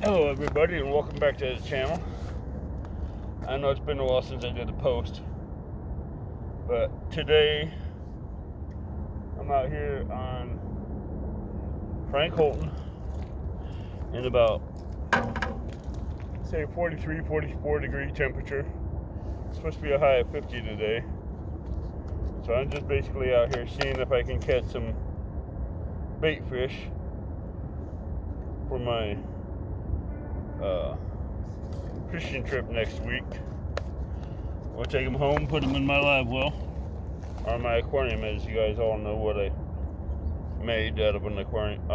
Hello everybody and welcome back to the channel. I know it's been a while since I did a post, but today I'm out here on Frank Holton in about say 43, 44 degree temperature. It's supposed to be a high of 50 today. So I'm just basically out here seeing if I can catch some bait fish for my fishing trip next week. I'll take them home, put them in my live well, or my aquarium, as you guys all know what I made out of an aquarium,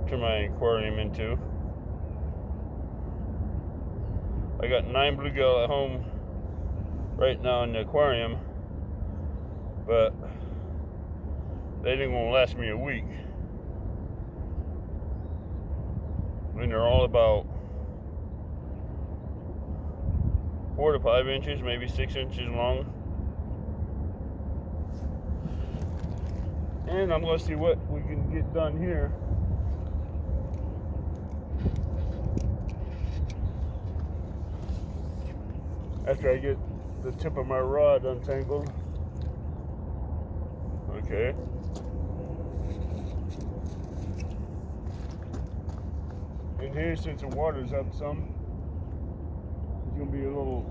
turn my aquarium into. I got 9 bluegill at home right now in the aquarium, but they ain't gonna last me a week. And they're all about 4 to 5 inches, maybe 6 inches long. And I'm gonna see what we can get done here. After I get the tip of my rod untangled. Okay. And here, since the water's up some, it's gonna be a little.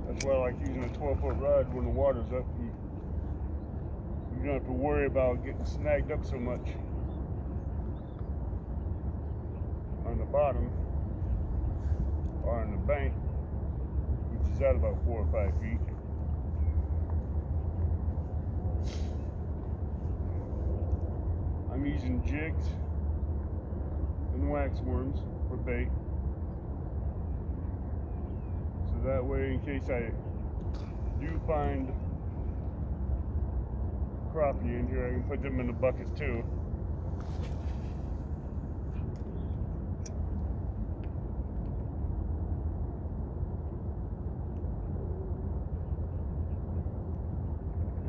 That's why I like using a 12-foot rod when the water's up. You don't have to worry about getting snagged up so much on the bottom or on the bank, which is at about 4 or 5 feet. I'm using jigs and wax worms for bait, so that way in case I do find crappie in here, I can put them in the bucket too.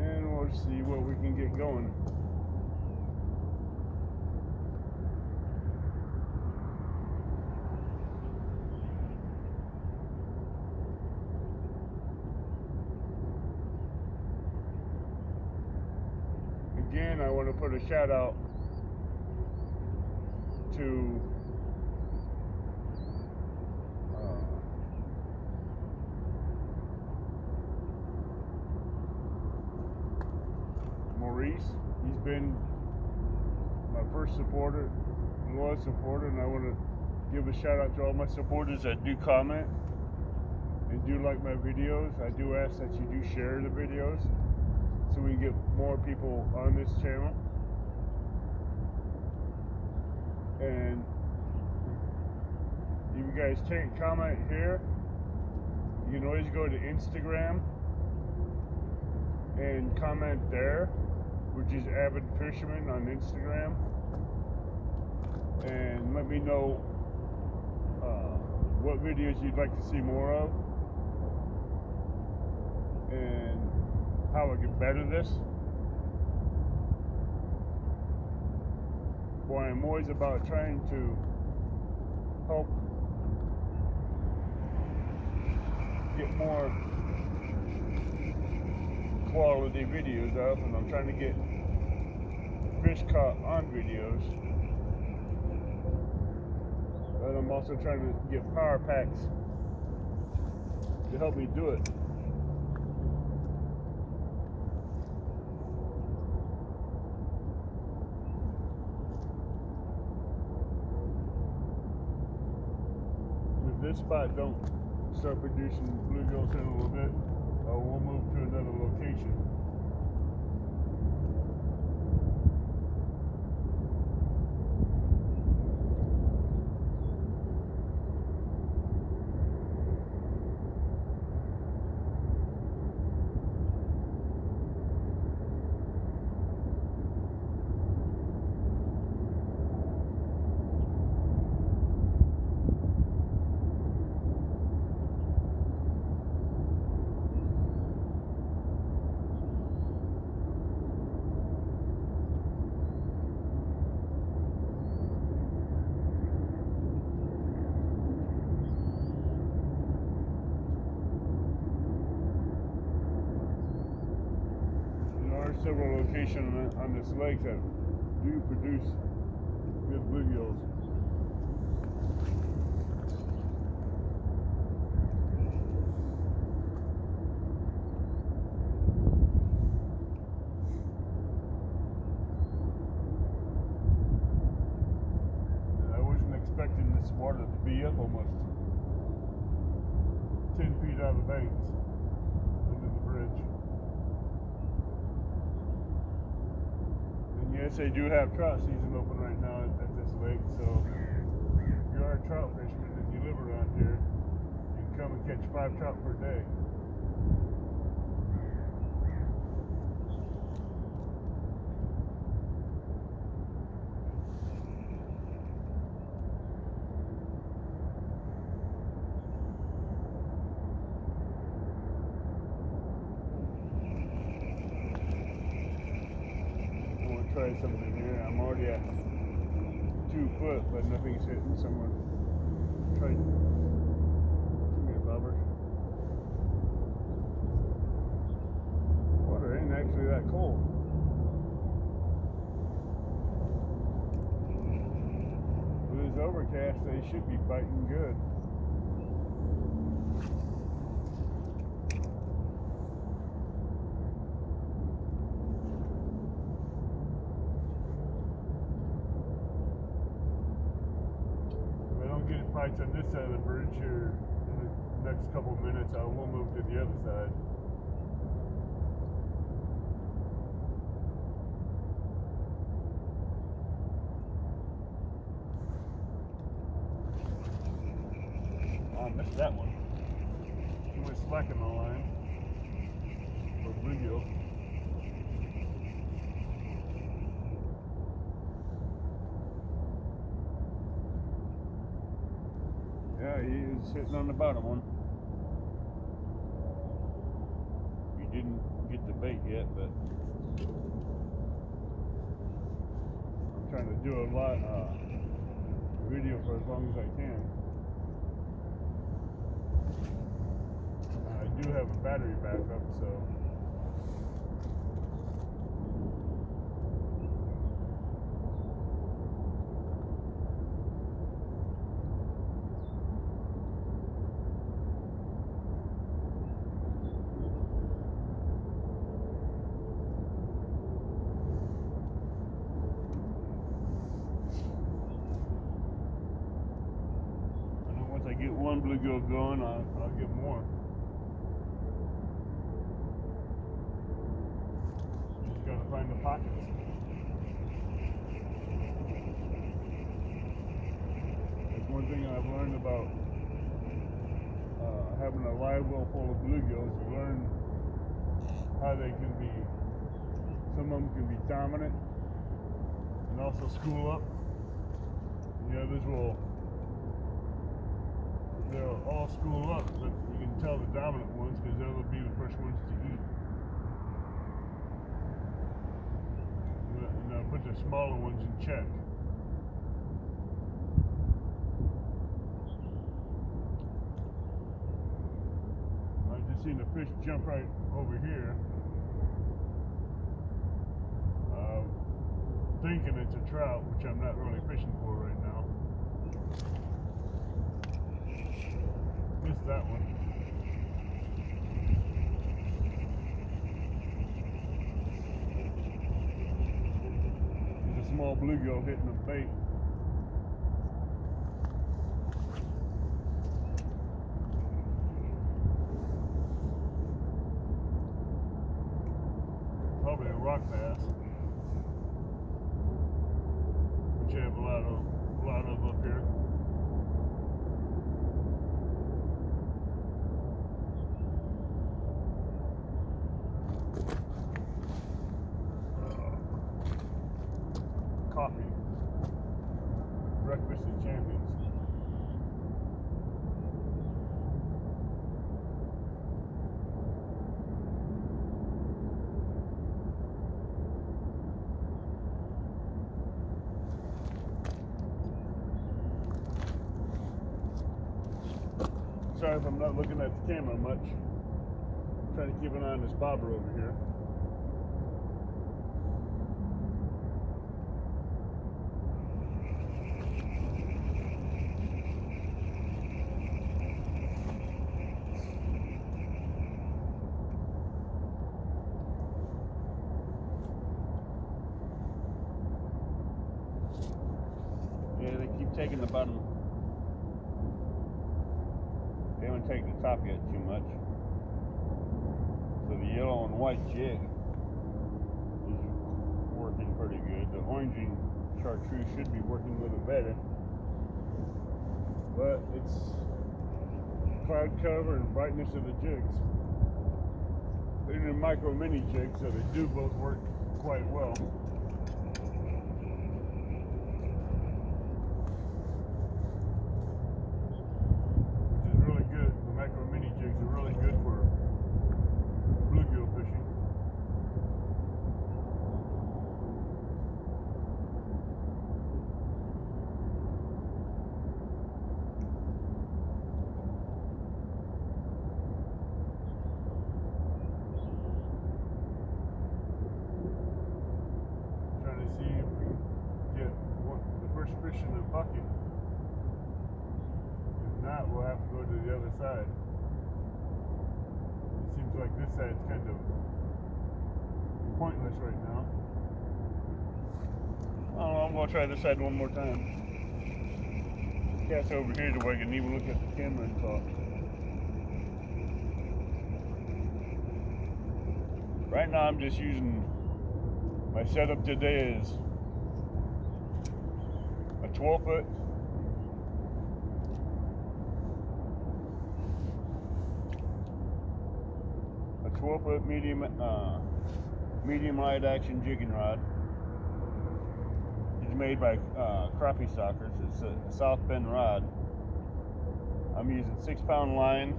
And we'll see what we can get going. Again, I want to put a shout out to Maurice. He's been my first supporter, loyal supporter, and I want to give a shout out to all my supporters that do comment and do like my videos. I do ask that you do share the videos, so we can get more people on this channel. And if you guys take comment here, you can always go to Instagram and comment there, which is Avid Fisherman on Instagram, and let me know what videos you'd like to see more of and how I can better this. Boy, I'm always about trying to help get more quality videos up, and I'm trying to get fish caught on videos. But I'm also trying to get power packs to help me do it. This spot don't start producing bluegills in a little bit, we'll move to another location. location on this lake that do produce good bluegills. I wasn't expecting this water to be up almost 10 feet out of the banks under the bridge. And yes, they do have trout season open right now at this lake, so if you are a trout fisherman and you live around here, you can come and catch 5 trout per day. Try something here. I'm already at 2 foot, but nothing's hitting. Someone tried. Come here, bobber. Water ain't actually that cold. With this overcast, they should be biting good. Bites on this side of the bridge here in the next couple of minutes. I will move to the other side. Oh, I missed that one. He was slacking the line for bluegill. Yeah, he is sitting on the bottom one. He didn't get the bait yet, but I'm trying to do a lot video for as long as I can. I do have a battery backup, so get one bluegill going, I'll get more. Just gotta find the pockets. That's one thing I've learned about having a live well full of bluegills. You learn how they can be, some of them can be dominant and also school up. The others they'll all school up, but you can tell the dominant ones because they'll be the first ones to eat. And they'll put the smaller ones in check. I just seen a fish jump right over here. Thinking it's a trout, which I'm not really fishing for right now. Missed that one. There's a small bluegill hitting the bait. Probably a rock bass, which you have a lot of up here. Coffee. Breakfast of Champions. Sorry if I'm not looking at the camera much. I'm trying to keep an eye on this bobber over here. taken the bottom. They haven't taken the top yet too much. So the yellow and white jig is working pretty good. The orange and chartreuse should be working a little better. But it's cloud cover and brightness of the jigs. They're the micro mini jigs, so they do both work quite well. Which is really good. The micro mini jigs are really good for bluegill fishing. Trying to see if we can get the first fish in the bucket. If not, we'll have to go to the other side. It seems like this side's kind of pointless right now. I don't know, I'm going to try this side one more time. Cast over here to where I can even look at the camera and talk. Right now I'm just using, my setup today is a 12-foot medium light action jigging rod. It's made by Crappie Stockers. It's a South Bend rod. I'm using 6-pound line,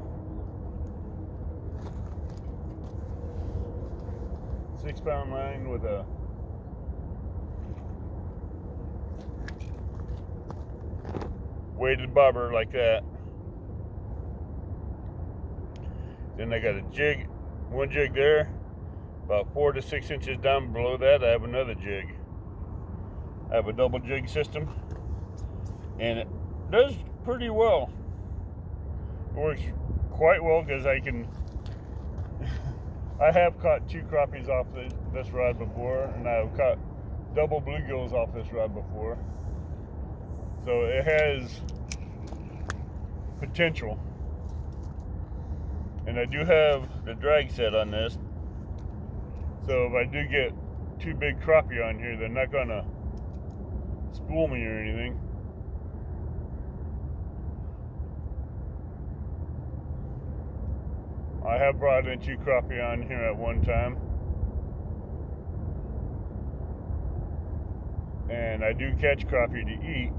6-pound line with a weighted bobber like that. Then I got a jig, one jig there. About 4 to 6 inches down below that, I have another jig. I have a double jig system, and it does pretty well. It works quite well because I can. I have caught 2 crappies off this rod before, and I've caught double bluegills off this rod before. So it has potential. And I do have the drag set on this. So if I do get 2 big crappie on here, they're not gonna spool me or anything. I have brought in 2 crappie on here at one time. And I do catch crappie to eat.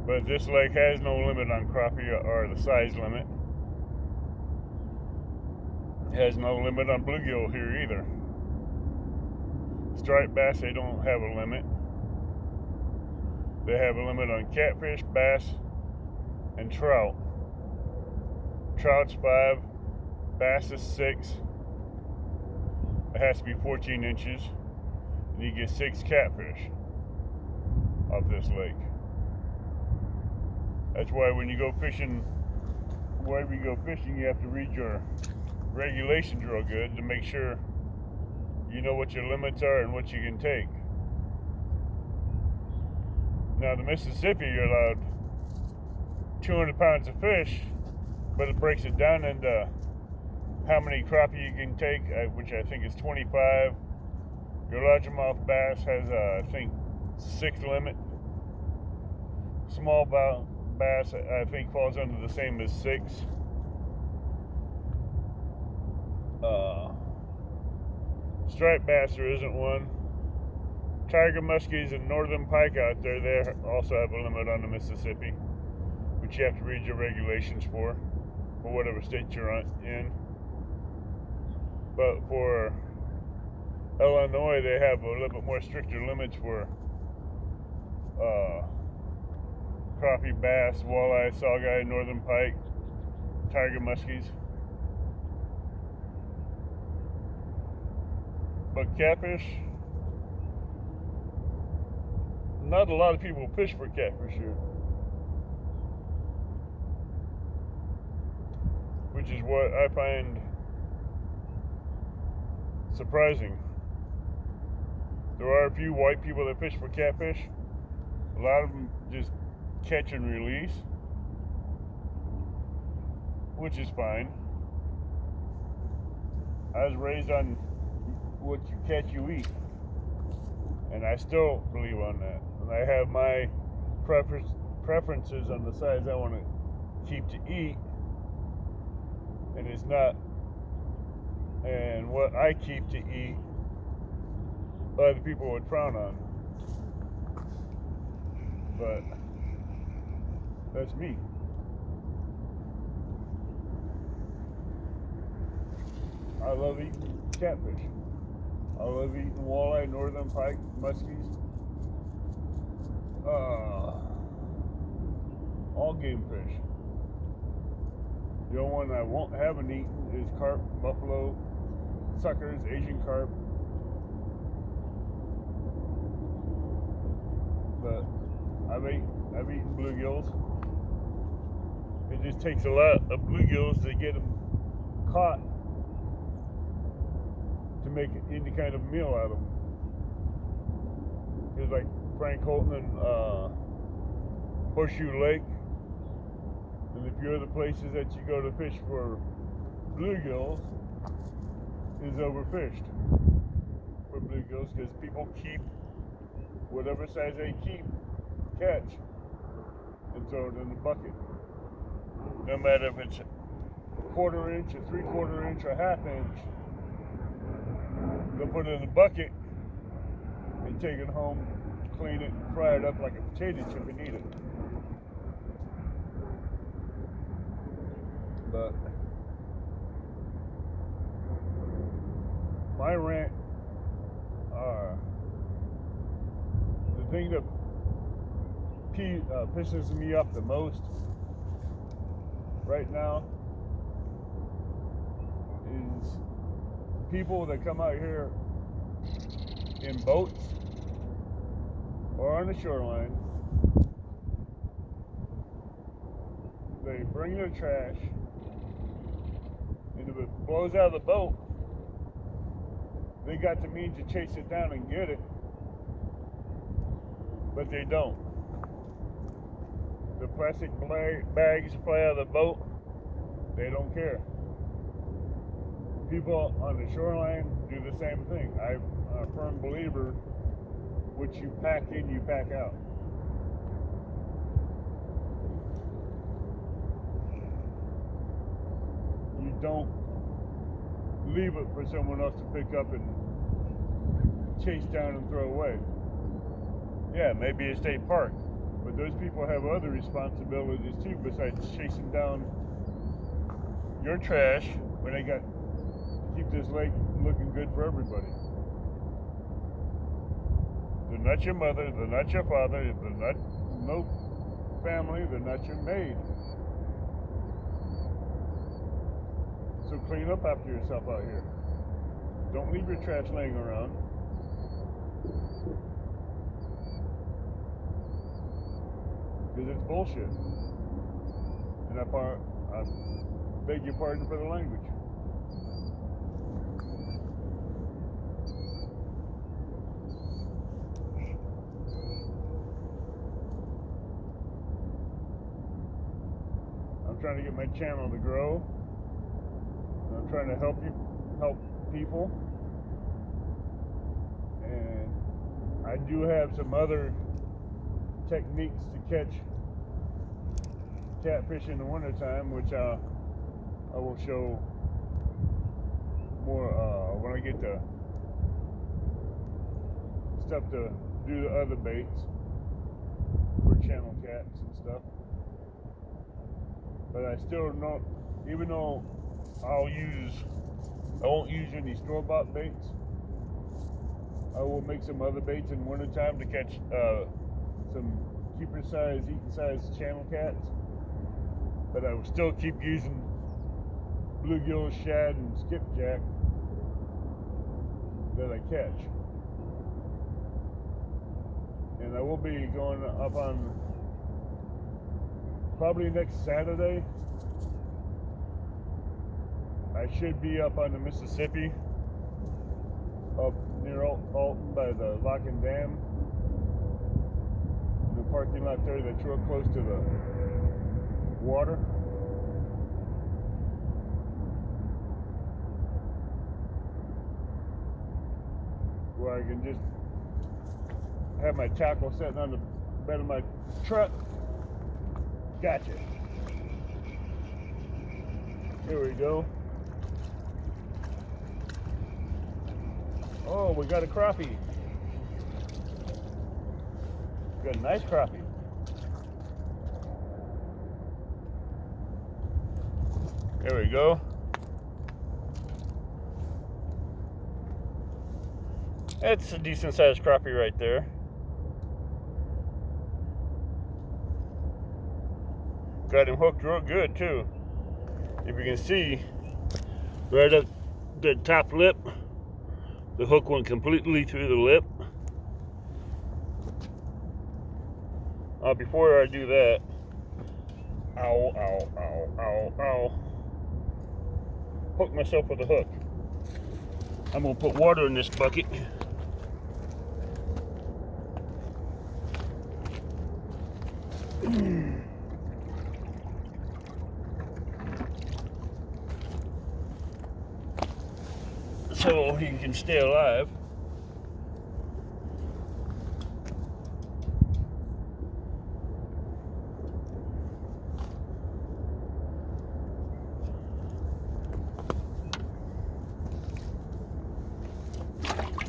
But this lake has no limit on crappie or the size limit. It has no limit on bluegill here either. Striped bass, they don't have a limit. They have a limit on catfish, bass, and trout. Trout's 5, bass is 6. It has to be 14 inches. And you get 6 catfish off this lake. That's why when you go fishing, wherever you go fishing, you have to read your regulations real good to make sure you know what your limits are and what you can take. Now the Mississippi, you're allowed 200 pounds of fish, but it breaks it down into how many crappie you can take, which I think is 25. Your largemouth bass has, I think, 6 limit. Small bass, I think, falls under the same as 6. Striped bass, there isn't one. Tiger muskies and northern pike out there, they also have a limit on the Mississippi, which you have to read your regulations for whatever state you're in. But for Illinois, they have a little bit more stricter limits for crappie, bass, walleye, saugeye, northern pike, tiger muskies. But catfish, not a lot of people fish for catfish here, which is what I find surprising. There are a few white people that fish for catfish, A lot of them just catch and release, which is fine. I was raised on what you catch, you eat. And I still believe on that. And I have my preferences on the size I want to keep to eat. And it's not, and what I keep to eat, other people would frown on. But that's me. I love eating catfish. I love eating walleye, northern pike, muskies. All game fish. The only one I haven't eaten is carp, buffalo, suckers, Asian carp. But I've eaten bluegills. It just takes a lot of bluegills to get them caught to make any kind of meal out of them. It's like Frank Holton and Horseshoe Lake, and a few other places that you go to fish for bluegills is overfished for bluegills because people keep whatever size they catch and throw it in the bucket. No matter if it's a 1/4 inch, a 3/4 inch, or a 1/2 inch. They'll put it in the bucket and take it home, clean it, fry it up like a potato chip and eat it. But my rant, the thing that pisses me off the most right now is people that come out here in boats or on the shoreline. They bring their trash, and if it blows out of the boat, they got the means to chase it down and get it, but they don't. The plastic bags fly out of the boat, they don't care. People on the shoreline do the same thing. I'm a firm believer, what you pack in, you pack out. You don't leave it for someone else to pick up and chase down and throw away. Yeah, maybe a state park, but those people have other responsibilities too besides chasing down your trash when they got keep this lake looking good for everybody. They're not your mother, they're not your father, they're not no family, they're not your maid. So clean up after yourself out here. Don't leave your trash laying around. Because it's bullshit. And I beg your pardon for the language. I'm trying to get my channel to grow. I'm trying to help people. And I do have some other techniques to catch catfish in the wintertime, which I will show more when I get the stuff to do the other baits for channel cats and stuff. But I still don't, even though I won't use any store-bought baits, I will make some other baits in wintertime to catch some keeper size, eating size channel cats. But I will still keep using bluegill, shad, and skipjack that I catch. And I will be going up on probably next Saturday. I should be up on the Mississippi, up near Alton by the Lock and Dam. The parking lot there that's real close to the water. Where I can just have my tackle sitting on the bed of my truck. Gotcha. Here we go. Oh, we got a crappie. Got a nice crappie. There we go. That's a decent sized crappie right there. Got him hooked real good too. If you can see, right up the top lip, the hook went completely through the lip. Before I do that, ow, ow, ow, ow, ow. Hook myself with a hook. I'm gonna put water in this bucket. So he can stay alive.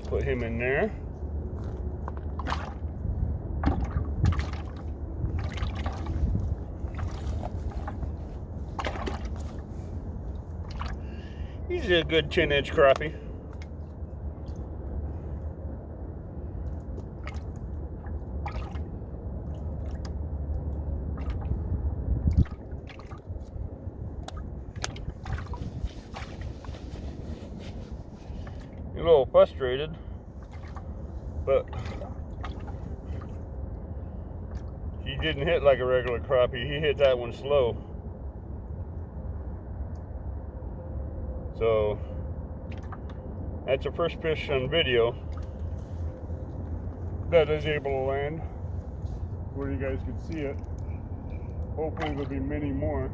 Put him in there. He's a good 10-inch crappie. A little frustrated, but he didn't hit like a regular crappie. He hit that one slow. So that's the first fish on video that is able to land where you guys can see it. Hopefully there'll be many more,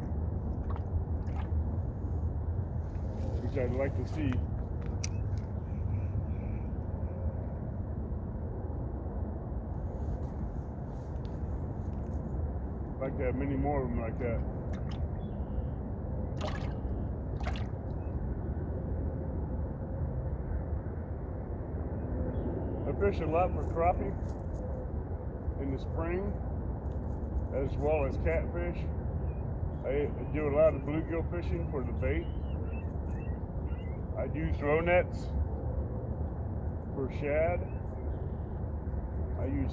which I'd like to see. I'd like to have many more of them like that. I fish a lot for crappie in the spring, as well as catfish. I do a lot of bluegill fishing for the bait. I do throw nets for shad. I use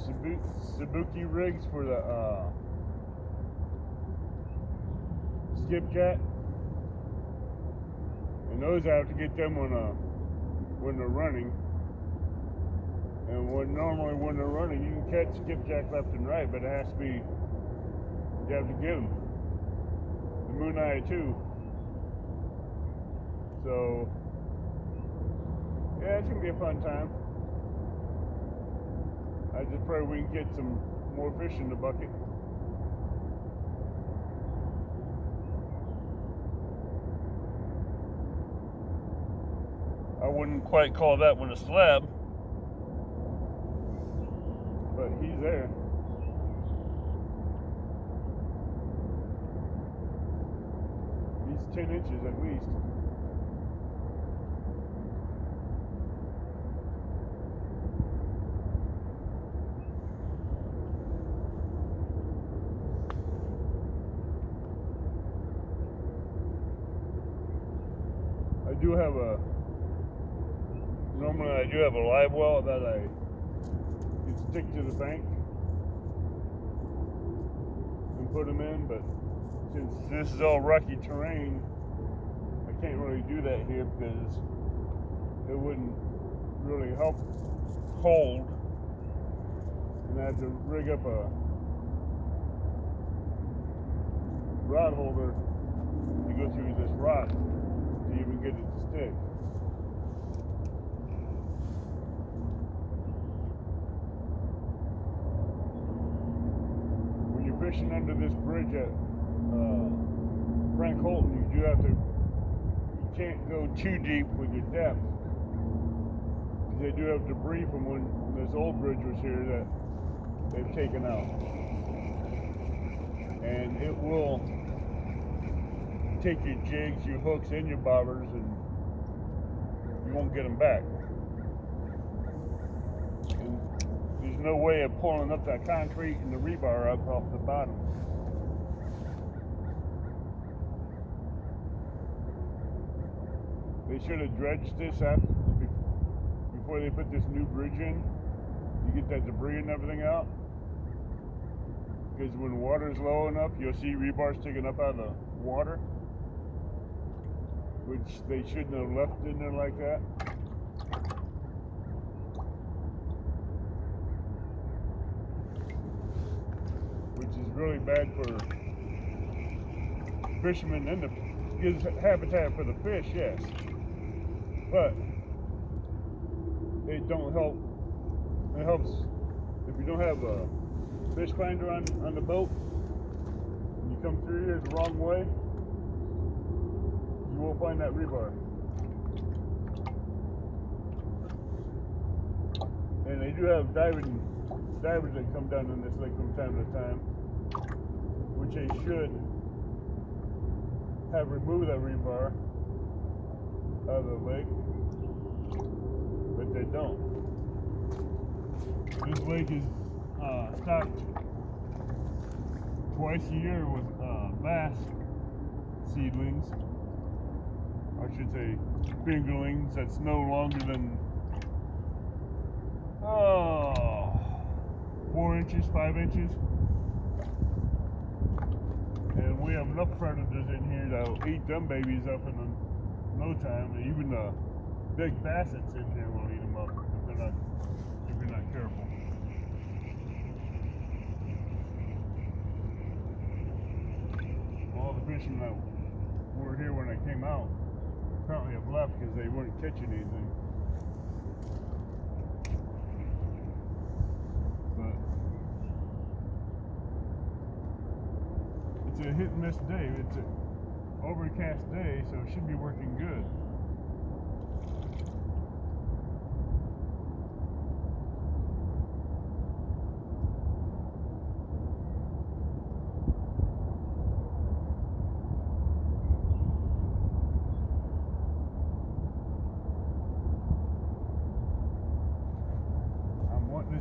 Sabuki rigs for the skipjack, and those I have to get them when they're running. And normally when they're running, you can catch skipjack left and right, but it has to be, you have to get them. The moon eye too. So yeah, it's gonna be a fun time. I just pray we can get some more fish in the bucket. I wouldn't quite call that one a slab, but he's there. He's 10 inches at least. Normally I do have a live well that I can stick to the bank and put them in, but since this is all rocky terrain, I can't really do that here because it wouldn't really help hold, and I have to rig up a rod holder to go through this rock to even get it to stick. fishing under this bridge at Frank Holton, you can't go too deep with your depth. They do have debris from when this old bridge was here that they've taken out. And it will take your jigs, your hooks, and your bobbers, and you won't get them back. And there's no way of pulling up that concrete and the rebar up off the bottom. They should have dredged this before they put this new bridge in to get that debris and everything out. Because when water's low enough, you'll see rebar sticking up out of the water, which they shouldn't have left in there like that. Which is really bad for fishermen, and gives habitat for the fish, yes. But it don't help. It helps if you don't have a fish finder on the boat, and you come through here the wrong way, you won't find that rebar. And they do have divers that come down in this lake from time to time, which they should have removed that rebar out of the lake, but they don't. This lake is stocked twice a year with bass seedlings, I should say fingerlings, that's no longer than 4 inches, 5 inches. And we have enough predators in here that will eat them babies up in no time. And even the big bass that's in here will eat them up if you're not careful. All the fishermen that were here when I came out apparently have left because they weren't catching anything. But it's a hit and miss day. It's an overcast day, so it should be working good.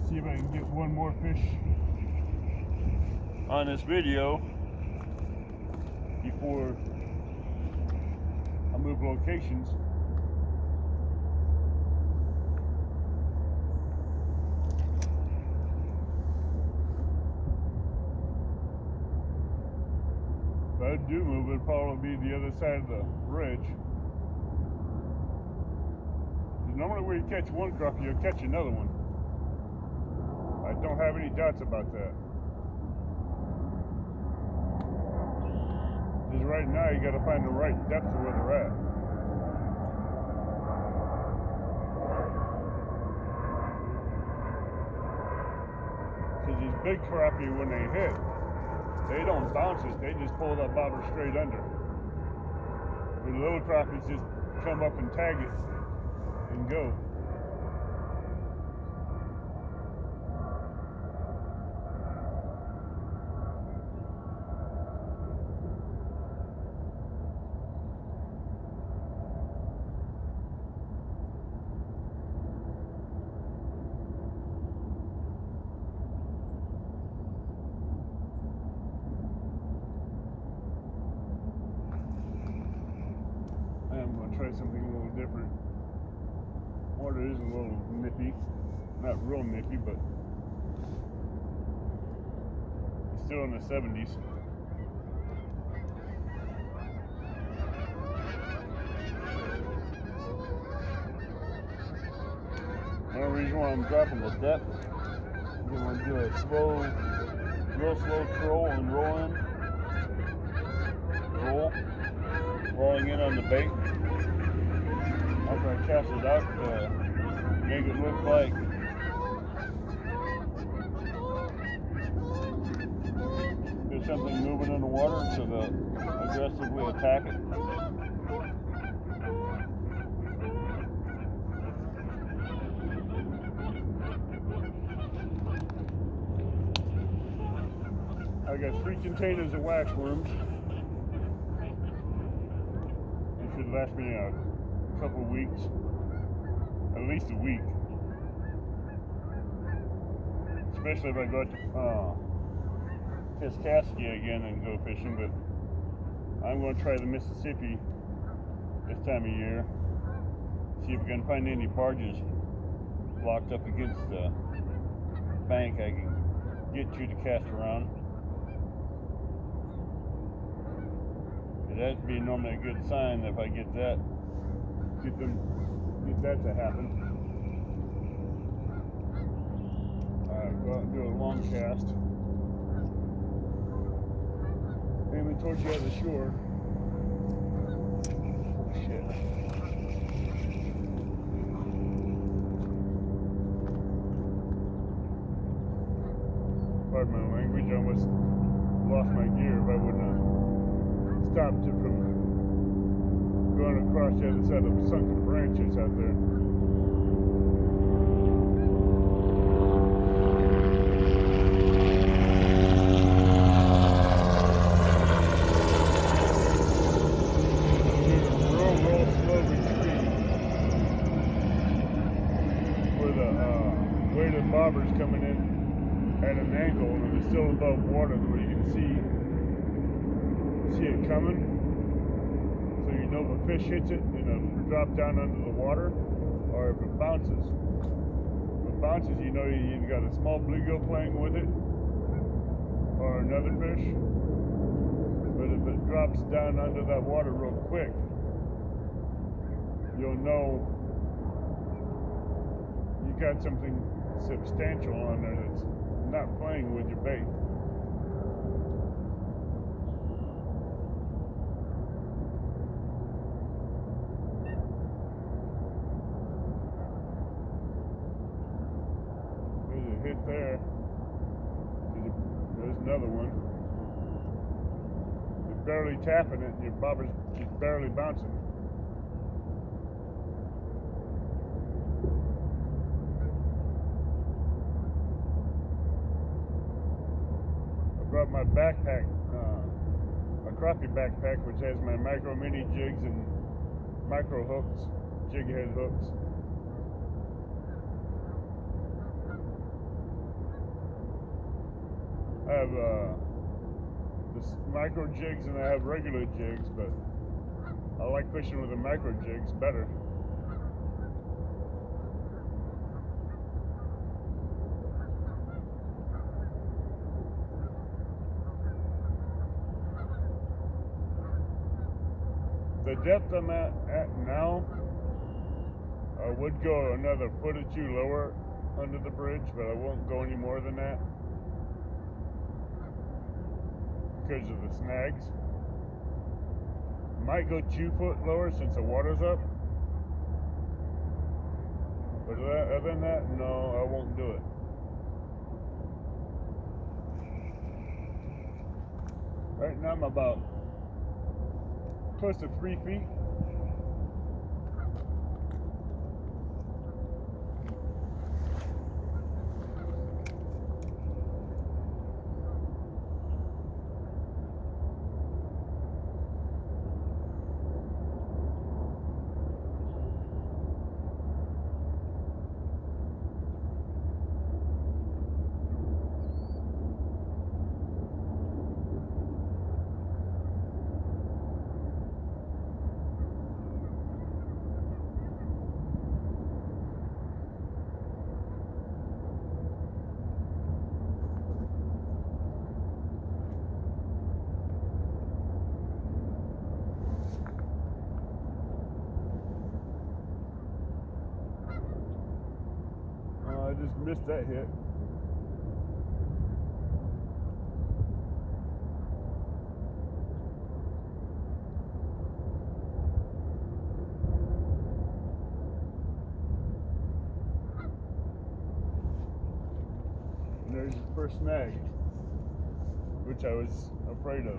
See if I can get one more fish on this video before I move locations. If I do move, it'll probably be the other side of the bridge. Normally when you catch one crappie, you'll catch another one. I don't have any doubts about that. Because right now you got to find the right depth of where they're at. Because these big crappie, when they hit, they don't bounce it, they just pull that bobber straight under. The little crappies just come up and tag it and go. Try something a little different. Water is a little nippy, not real nippy, but it's still in the 70s. One reason why I'm dropping the depth, I'm going to do a real slow troll and roll in, rolling in on the bait. After I cast it out, make it look like something moving in the water, so they'll aggressively attack it. I got 3 containers of waxworms. It should last me a couple weeks, at least a week. Especially if I go to Kaskaskia again and go fishing, but I'm going to try the Mississippi this time of year. See if we can find any barges blocked up against the bank I can get you to cast around. That'd be normally a good sign if I get that to happen. Alright, go out and do a long cast. Aiming towards the other shore. Oh shit. Pardon my language, I almost lost my gear if I wouldn't have stopped it from going across the other side of the sunken branches out there. Real slow retreat where the weight of the bobber's coming in at an angle and it's still above water where you can see it coming, so you know if a fish hits it, it'll drop down under the water, or if it bounces. If it bounces, you know you either got a small bluegill playing with it, or another fish. But if it drops down under that water real quick, you'll know you got something substantial on there that's not playing with your bait. Hit there. There's another one. You're barely tapping it and your bobber's just barely bouncing. I brought my backpack, a crappie backpack, which has my micro mini jigs and micro hooks, jig head hooks. I have the micro jigs and I have regular jigs, but I like fishing with the micro jigs better. The depth I'm at now, I would go another foot or two lower under the bridge, but I won't go any more than that. Because of the snags. Might go 2 foot lower since the water's up. But other than that, no, I won't do it. Right now I'm about close to 3 feet. I just missed that hit. And there's the first snag. which I was afraid of.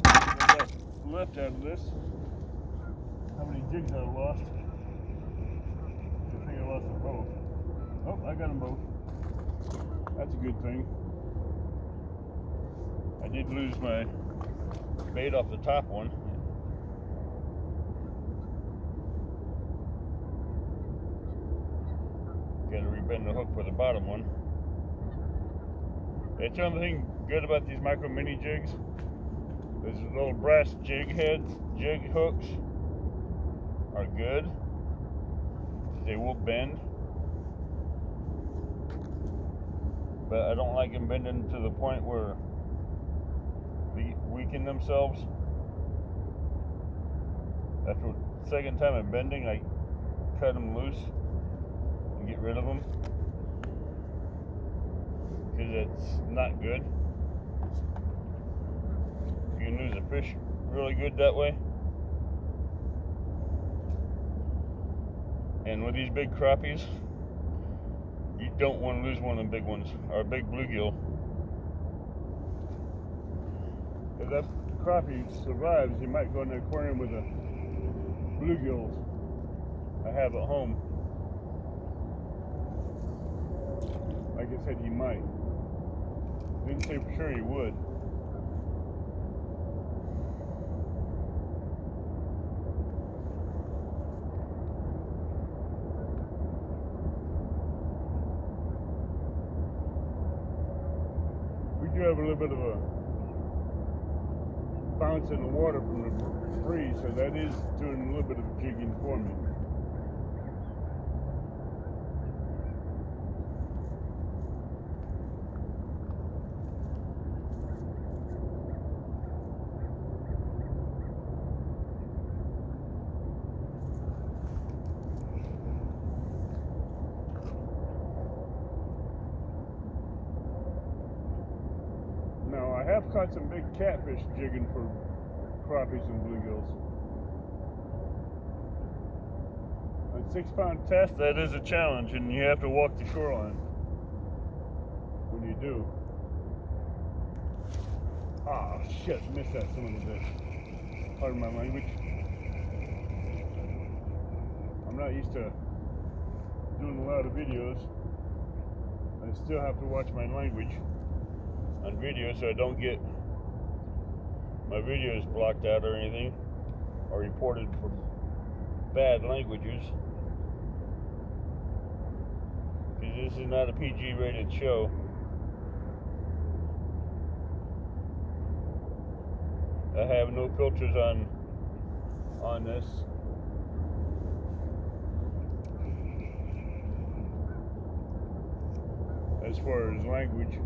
What got left out of this? How many jigs I lost? I think I lost them both. Oh, I got them both. That's a good thing. I did lose my bait off the top one. Gotta rebend the hook for the bottom one. That's the only thing good about these micro mini jigs. These little brass jig heads, jig hooks are good. They will bend. But I don't like them bending to the point where they weaken themselves. After the second time of bending, I cut them loose and get rid of them because it's not good. You can lose a fish really good that way. And with these big crappies, you don't want to lose one of them big ones, or a big bluegill. If that crappie survives, you might go in the aquarium with the bluegills I have at home. Like I said, you might. Didn't say for sure you would. We do have a little bit of a bounce in the water from the breeze, so that is doing a little bit of jigging for me. Now, I have caught some big catfish jigging for crappies and bluegills. On 6-pound test, that is a challenge, and you have to walk the shoreline when you do. Ah, shit, missed that son of a bitch. Pardon my language. I'm not used to doing a lot of videos. I still have to watch my language on video so I don't get my videos blocked out or anything, or reported for bad languages. Because this is not a PG rated show. I have no filters on this. As far as language.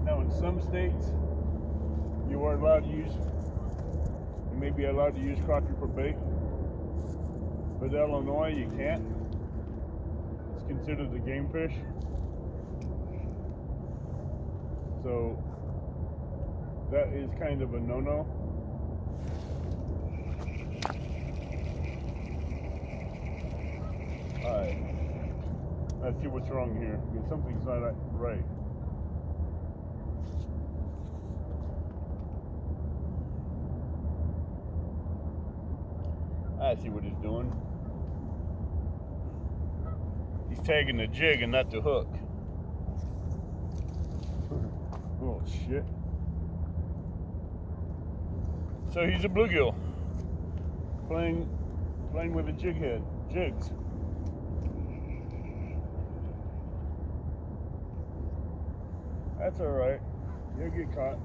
Now in some states, you are allowed to use, you may be allowed to use crappie for bait, but Illinois you can't. It's considered a game fish. So that is kind of a no-no. Alright, let's see what's wrong here, because something's not right. I see what he's doing. He's tagging the jig and not the hook. Oh shit. So he's a bluegill. Playing with a jig head. Jigs. That's alright. You'll get caught.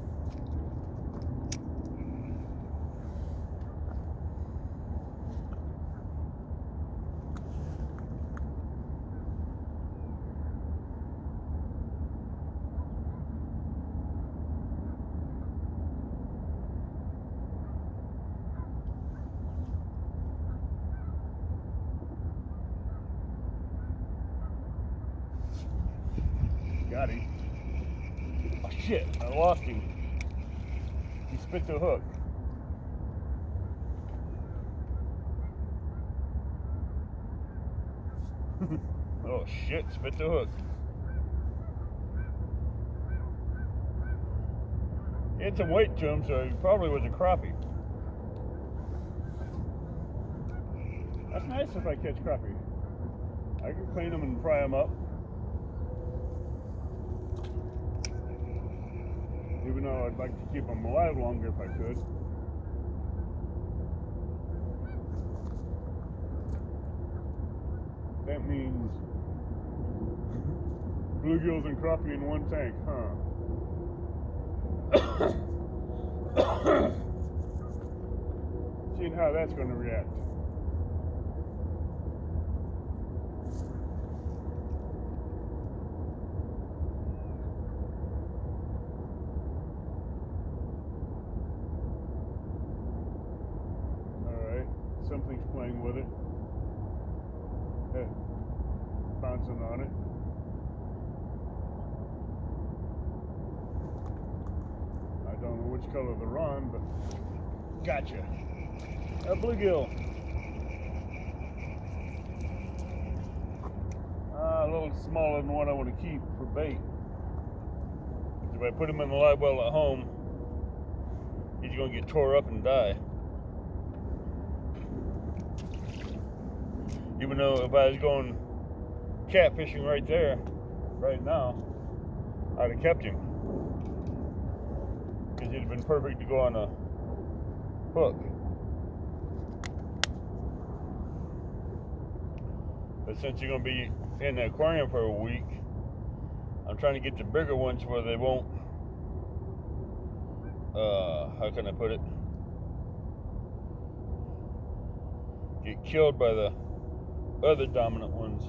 Got him. Oh shit, I lost him. He spit the hook. Oh shit, spit the hook. He had some weight to him, so he probably was a crappie. That's nice if I catch crappie. I can clean them and fry them up. Even though I'd like to keep them alive longer if I could. That means bluegills and crappie in one tank, huh? Seeing how that's going to react. Alright, something's playing with it. Bouncing on it. I don't know which color they're on, but gotcha. A bluegill. A little smaller than what I want to keep for bait. If I put him in the live well at home, he's going to get tore up and die. Even though if I was going catfishing right there, right now, I'd have kept him. Because he'd have been perfect to go on a hook. But since you're going to be in the aquarium for a week, I'm trying to get the bigger ones where they won't, how can I put it? Get killed by the other dominant ones.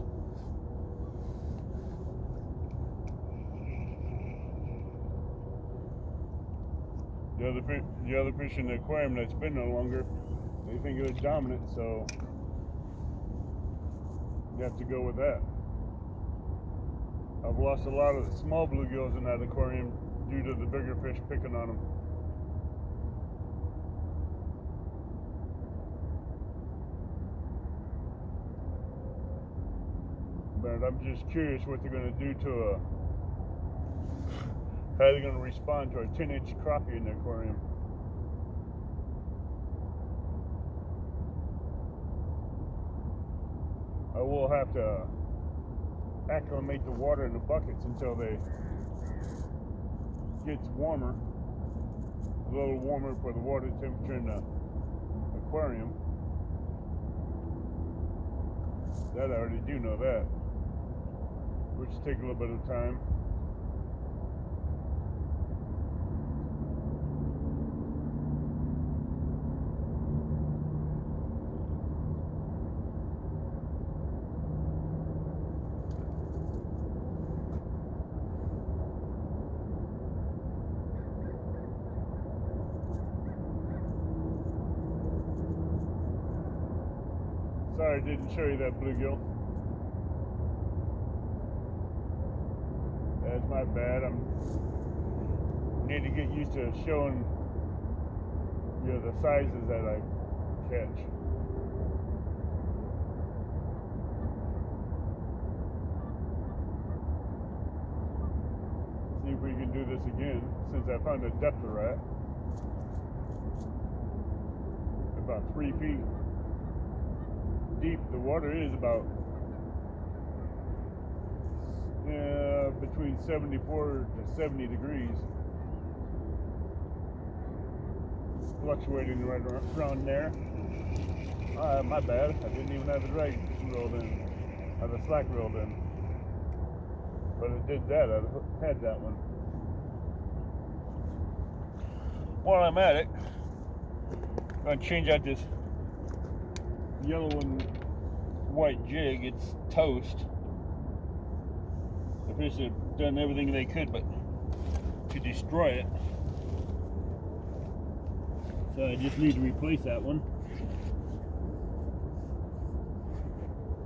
The other fish in the aquarium that's been no longer, they think it was dominant, so you have to go with that. I've lost a lot of the small bluegills in that aquarium due to the bigger fish picking on them. But I'm just curious what they're going to do to how they're going to respond to a 10-inch crappie in the aquarium. I will have to acclimate the water in the buckets until they gets warmer, a little warmer for the water temperature in the aquarium. That I already do know that, which take a little bit of time. Sorry I didn't show you that bluegill. That's my bad. Need to get used to showing you the sizes that I catch. See if we can do this again since I found a depth rat. About 3 feet deep. The water is about between 74 to 70 degrees, fluctuating right around there. My bad, I didn't even have the drag reeled in, or the slack reeled in, but it did that. I had that one. While I'm at it, I'm going to change out this yellow and white jig. It's toast. The fish have done everything they could but to destroy it, so I just need to replace that one.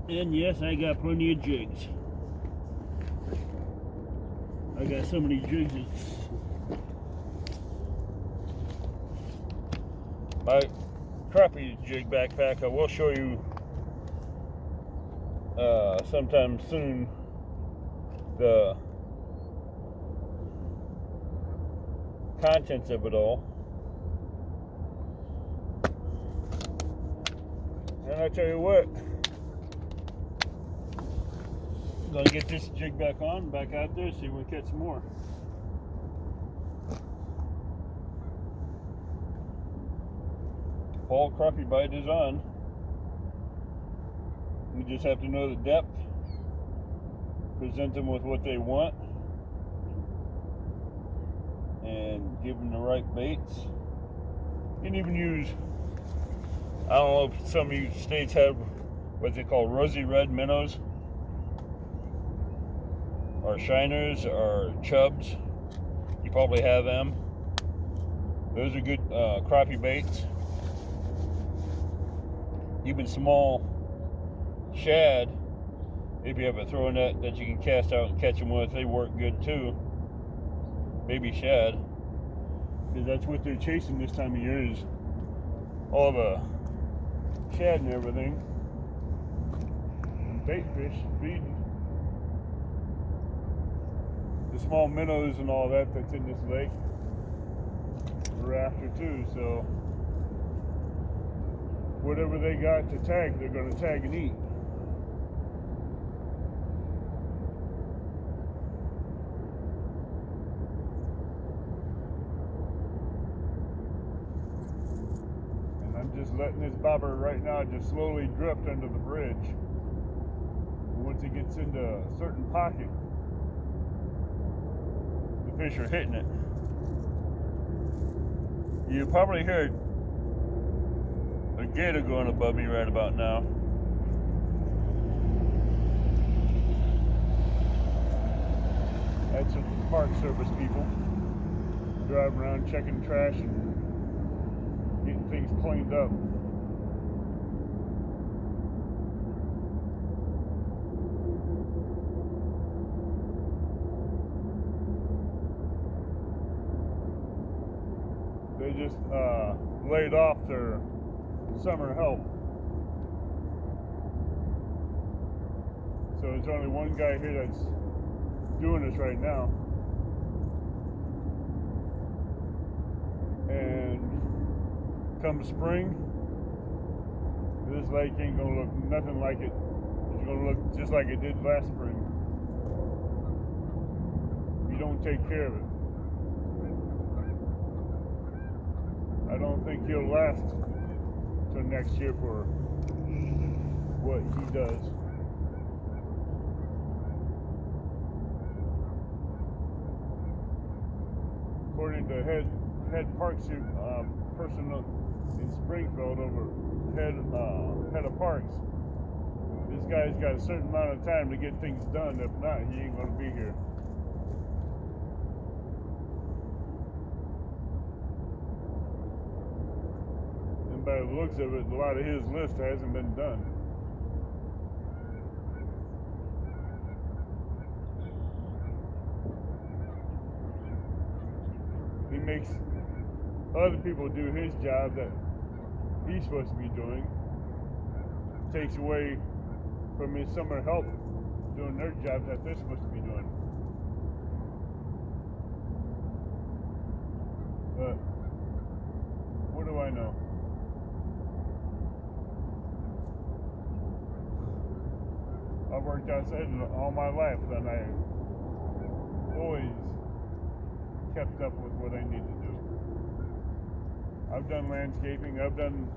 And yes, I got plenty of jigs. I got so many jigs. My crappie jig backpack, I will show you sometime soon the contents of it all. And I tell you what, I'm gonna get this jig back on, back out there, see if we can catch some more. Fall crappie bite is on. We just have to know the depth, present them with what they want, and give them the right baits. You can even use, I don't know if some of you states have what they call rosy red minnows, or shiners, or chubs. You probably have them. Those are good crappie baits. Even small shad, if you have a throwing net that you can cast out and catch them with, they work good too. Baby shad, because that's what they're chasing this time of year, is all the shad and everything. And bait fish feeding the small minnows and all that that's in this lake. We're after too, so whatever they got to tag, they're going to tag and eat. And I'm just letting this bobber right now just slowly drift under the bridge. And once it gets into a certain pocket, the fish are hitting it. You probably heard a gator going above me right about now. That's the Park Service people driving around checking trash and getting things cleaned up. They just laid off their summer help. So there's only one guy here that's doing this right now. And come spring, this lake ain't gonna look nothing like it. It's gonna look just like it did last spring. If you don't take care of it. I don't think he'll last till next year for what he does. According to head park person in Springfield over head of parks, this guy's got a certain amount of time to get things done. If not, he ain't gonna be here. By the looks of it, a lot of his list hasn't been done. He makes other people do his job that he's supposed to be doing. Takes away from his summer help doing their job that they're supposed to be doing. But what do I know? I've worked outside all my life, and I always kept up with what I need to do. I've done landscaping, I've done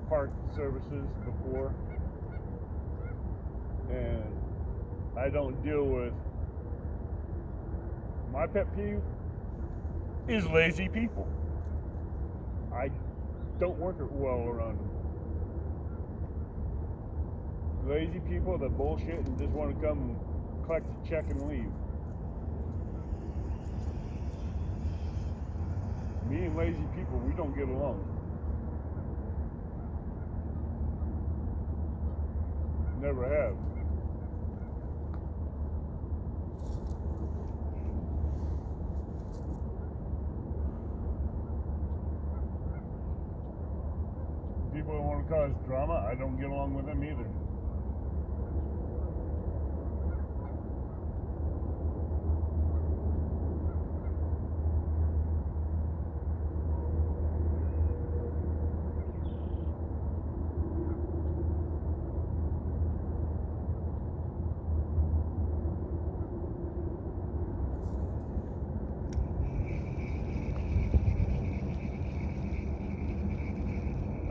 park services before, and I don't deal with, my pet peeve is lazy people. I don't work well around them. Lazy people that bullshit and just want to come and collect a check and leave. Me and lazy people, we don't get along. Never have. people want to cause drama, I don't get along with them either.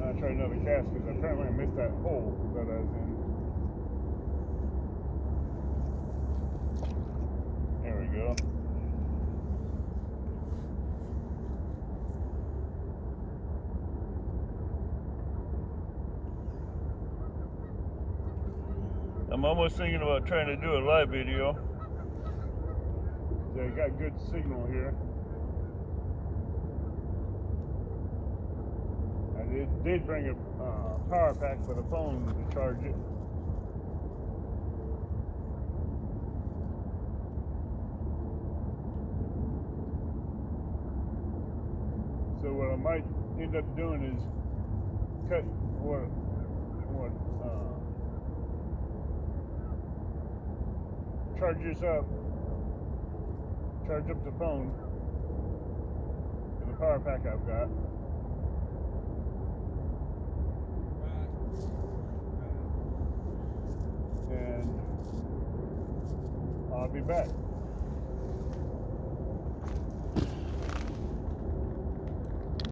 I'll try another cast because apparently I missed that hole that I was in. There we go. I'm almost thinking about trying to do a live video. They got good signal here. I did bring a power pack for the phone to charge it. So what I might end up doing is cut charge up the phone with the power pack I've got. And I'll be back.